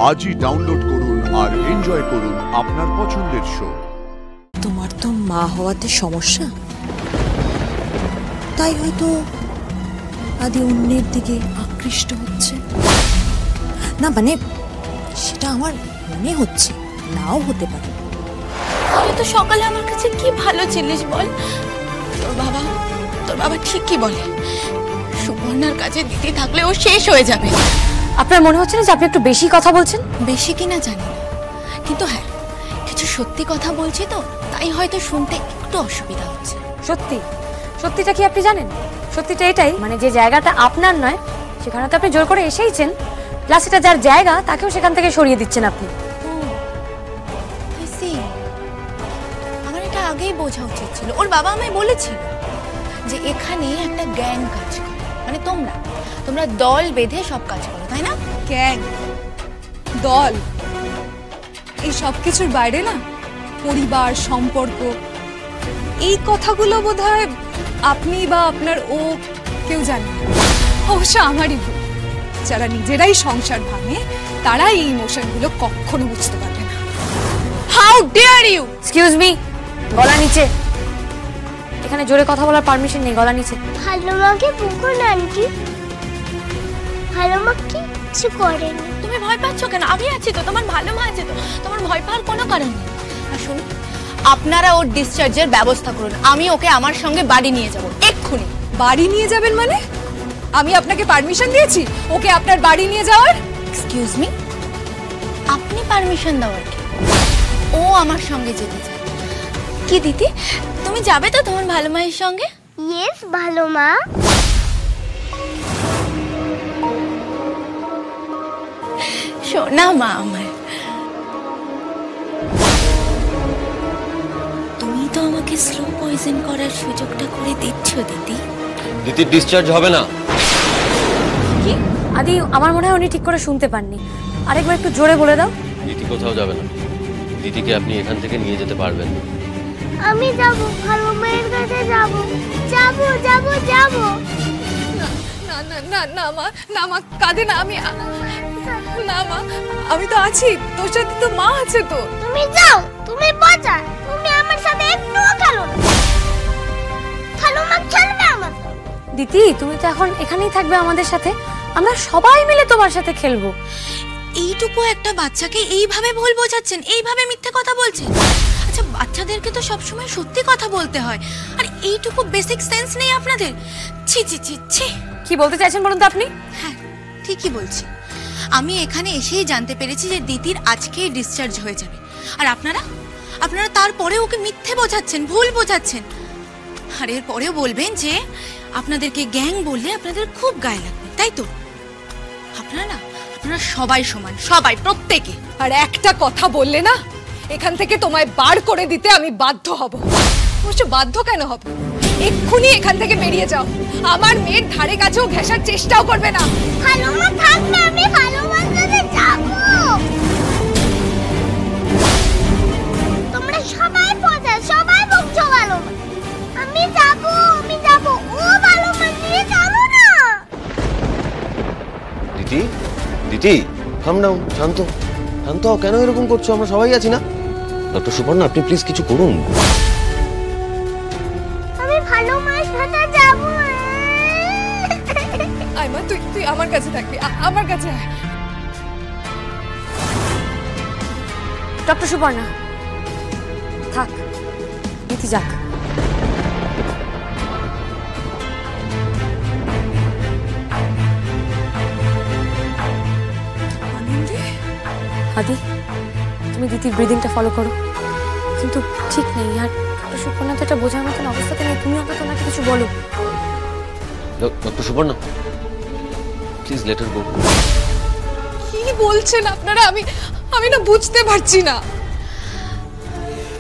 আজই ডাউনলোড করুন আর এনজয় করুন আপনার পছন্দের শো। তোমার তো মা হওয়াতে সমস্যা, তাই হয়তো আদি অন্যের দিকে আকৃষ্ট হচ্ছে। না মানে সেটা আমার মনে হচ্ছে, নাও হতে পারে। তুই তো সকালে আমার কাছে কি ভালো ছিলিস বল। তোর বাবা ঠিকই বলে, সুবর্ণার কাছে দিদি থাকলে ও শেষ হয়ে যাবে। আপনার মনে হচ্ছে না যে আপনি একটু বেশি কথা বলছেন? বেশি কিনা জানি না, কিন্তু হ্যাঁ কিছু সত্যি কথা বলছি তো, তাই হয়তো শুনতে একটু অসুবিধা হচ্ছে। সত্যিটা কি আপনি জানেন? সত্যিটা এটাই, মানে যে জায়গাটা আপনার নয় সেখানে তো আপনি জোর করে এসেইছেন, প্লাস এটা যার জায়গা তাকেও সেখান থেকে সরিয়ে দিচ্ছেন আপনি। আমার এটা আগেই বোঝা উচিত ছিল। ওর বাবা আমায় বলেছিল যে এখানে একটা গ্যাং কাজ করে, মানে তোমরা দল বেঁধে সব কাজ করো, তাই না? গ্যাং, দল, এই সব কিছুর বাইরে না পরিবার, সম্পর্ক, এই কথাগুলো বোধহয় আপনি বা আপনার ও কেউ জানে। অবশ্য আমারই ভুল, যারা নিজেরাই সংসার ভাঙে তারা এই ইমোশনগুলো কখনো বুঝতে পারবে না। How dare you! Excuse me, গলা নিচে। এখানে জোরে কথা বলার পারমিশন নেই, গলা নিচে। ভালো মাকে বকুন আন্টি, ভালো মা কিছু করেনি। তুমি ভয় পাচ্ছ কেন? আমি আছি তো, তোমার ভালো মা আছে তো, তোমার ভয় পাওয়ার কোনো কারণ নেই। আর শুনুন, আপনারা ওর ডিসচার্জের ব্যবস্থা করুন, আমি ওকে আমার সঙ্গে বাড়ি নিয়ে যাব এক্ষুনি। বাড়ি নিয়ে যাবেন মানে? আমি আপনাকে পারমিশন দিয়েছি ওকে আপনার বাড়ি নিয়ে যাওয়ার? এক্সকিউজ মি, আপনি পারমিশন দেওয়ার কি? ও আমার সঙ্গে যেতে চায়। কি দিদি, তুমি যাবে তো তোমার ভালো মায়ের সঙ্গে? ইয়েস ভালো মা। শোনা মা আমার, তুমি তো আমাকে স্লো পয়জন করার সুযোগটা করে দিচ্ছ দিদি। দিদির ডিসচার্জ হবে না। কি আদি, আমার মনে হয় উনি ঠিক করে শুনতে পাননি, আরেকবার একটু জোরে বলে দাও। দিদি কোথাও যাবে না, দিদিকে আপনি এখান থেকে নিয়ে যেতে পারবেন। আমি যাব, ভালো মায়ের কাছে যাব যাব যাব যাব। না না না না মা, না মা কাঁদে না। আমি না মা, আমি তো আছি, তোর সাথে তো মা আছে তো। তুমি যাও, তুমি বাঁচা, তুমি আমার সাথে একটুও খেলো না। ভালো মা খেলবে আমার সাথে। দিদি তুমি তো এখন এখানেই থাকবে আমাদের সাথে, আমরা সবাই মিলে তোমার সাথে খেলবো। এইটুকু একটা বাচ্চাকে এইভাবে ভুল বোঝাচ্ছেন, এইভাবে মিথ্যে কথা বলছেন? আচ্ছা, বাচ্চাদেরকে তো সবসময় সত্যি কথা বলতে হয়, আর এইটুকু বেসিক সেন্স নেই আপনাদের। ছি ছি ছি ছি। কি বলতে চাইছেন বলুন তো আপনি? হ্যাঁ ঠিকই বলছি, আমি এখানে এসেই জানতে পেরেছি যে দিদির আজকেই ডিসচার্জ হয়ে যাবে, আর আপনারা তারপরে ওকে মিথ্যে বোঝাচ্ছেন, ভুল বোঝাচ্ছেন। আর এর পরেও বলবেন যে আপনাদেরকে গ্যাং বললে আপনাদের খুব গায়ে লাগবে, তাই তো? আপনারা সবাই সমান, সবাই, প্রত্যেকে। আর একটা কথা বললে না, এখান থেকে তোমায় বার করে দিতে আমি বাধ্য হব। অবশ্য বাধ্য কেন হব, এক্ষুনি এখান থেকে বেরিয়ে যাও। আমার মেয়ের ধারে কাছেও ঘেঁষার চেষ্টাও করবে না। ভালো মা থাকবে, আমি ভালো মার কাছে যাব। তোমরা সবাই পচা, সবাই বকছো ভালো মা। আমি যাব, ও ভালো মা নিয়ে চলো না। দিদি, দিদি কাম ডাউন, শান্ত শান্ত হও। কেন এরকম করছো? আমরা সবাই আছি না? ডক্টর সুবর্ণা, আপনি প্লিজ কিছু করুন। আমি ভালো মায়ের সাথে যাব। আয় মা, তুই আমার কাছে থাকবি, আমার কাছে। ডক্টর সুবর্ণা থাক, দিদি যাক। আদি তুমি দিদির ব্রিদিংটা ফলো করো, কিন্তু ঠিক নেই। আর ডক্টর সুবর্ণা তো এটা বোঝার মতন অবস্থাতে নেই, তুমি অন্তত ওনাকে কিছু বলো। Doctor Suborna please let her go. কি বলছেন আপনারা? আমি না বুঝতে পারছি না।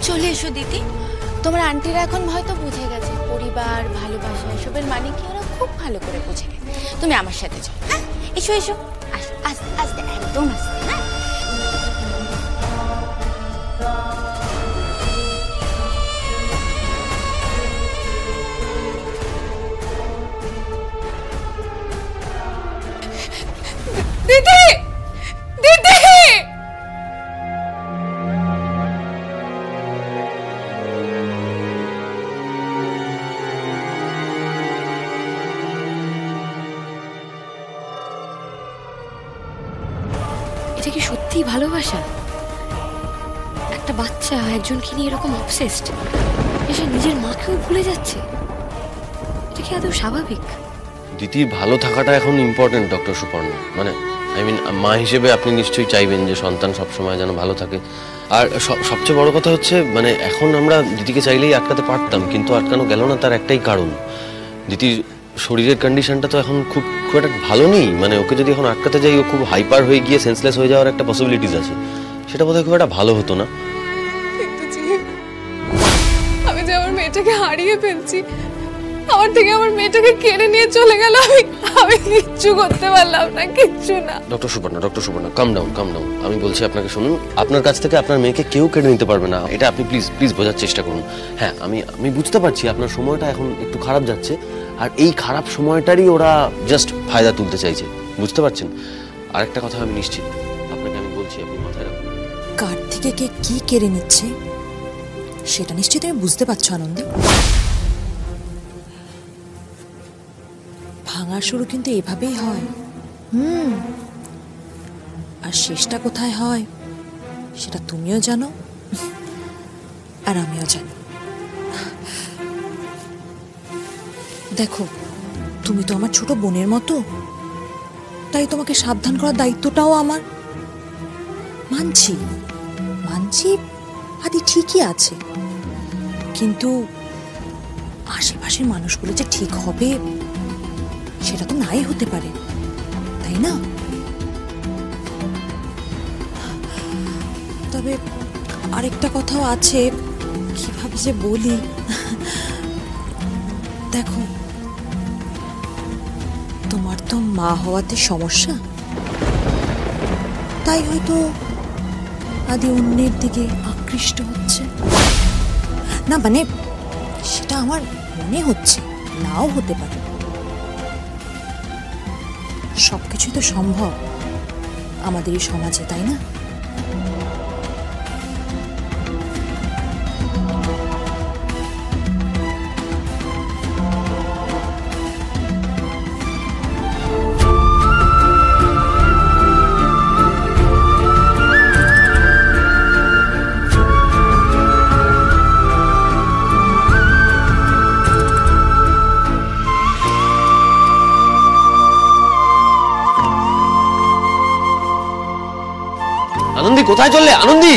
চলে এসো দিদি, তোমার আন্টিরা এখন হয়তো বুঝে গেছে পরিবার, ভালোবাসা এসবের মানে কি, ওরা খুব ভালো করে বুঝে গেছে। তুমি আমার সাথে চলো। হ্যাঁ এসো এসো, আস্তে আস্তে, একদম আস্তে। হ্যাঁ দিদি, দিদি এটা কি সত্যিই ভালোবাসা? একটা বাচ্চা একজনকে নিয়ে এরকম অবসেসড, এসে নিজের মাকেও ভুলে যাচ্ছে, এটা কি আদৌ স্বাভাবিক? দিদির ভালো থাকাটা এখন ইম্পর্টেন্ট ডক্টর সুপর্ণা। মানে আই মিন মা হিসেবে আপনি নিশ্চয়ই চাইবেন যে সন্তান সবসময় যেন ভালো থাকে। আর সবচেয়ে বড় কথা হচ্ছে মানে এখন আমরা দিদিকে চাইলেই আটকাতে পারতাম, কিন্তু আটকানো গেল না। তার একটাই কারণ, দিদির শরীরের কন্ডিশনটা তো এখন খুব একটা ভালো নেই। মানে ওকে যদি এখন আটকাতে যাই, ও খুব হাইপার হয়ে গিয়ে সেন্সলেস হয়ে যাওয়ার একটা পসিবিলিটিস আছে। সেটা বোধহয় খুব একটা ভালো হতো না। কিন্তু জি, আমি যে আমার মেয়েটাকে হারিয়ে ফেলছি, আমার থেকে আমার মেয়েটাকে কেড়ে নিয়ে চলে গেল, আমি কিচ্ছু করতে পারলাম না, কিচ্ছু না। ডক্টর সুপর্ণা কাম ডাউন। আমি বলছি আপনাকে, শুনুন, আপনার কাছ থেকে আপনার মেয়েকে কেউ কেড়ে নিতে পারবে না, এটা আপনি প্লিজ বোঝার চেষ্টা করুন। হ্যাঁ, আমি বুঝতে পারছি আপনার সময়টা এখন একটু খারাপ যাচ্ছে, আর এই খারাপ সময়টারই ওরা জাস্ট ফায়দা তুলতে চাইছে, বুঝতে পারছেন? আরেকটা কথা আমি নিশ্চিত, আপনাকে আমি বলছি, আপনি মাথায় রাখুন। কার থেকে কে কি কেড়ে নিচ্ছে সেটা নিশ্চয়ই তুমি বুঝতে পারছো আনন্দ। ভাঙার শুরু কিন্তু এভাবেই হয়। আর শেষটা কোথায় হয় সেটা তুমিও জানো, আর আমিও জানি। দেখো, তুমি তো আমার ছোট বোনের মতো, তাই তোমাকে সাবধান করার দায়িত্বটাও আমার। মানছি আদি ঠিকই আছে, কিন্তু আশেপাশের মানুষগুলো যে ঠিক হবে সেটা তো নাই হতে পারে, তাই না? তবে আরেকটা কথাও আছে, কিভাবে যে বলি। দেখো, তোমার তো মা হওয়াতে সমস্যা, তাই হয়তো আদি অন্যের দিকে আকৃষ্ট হচ্ছে না। মানে সেটা আমার মনে হচ্ছে, নাও হতে পারে। সবকিছুই তো সম্ভব আমাদের এই সমাজে, তাই না? আনন্দী, কোথায় চললে আনন্দী?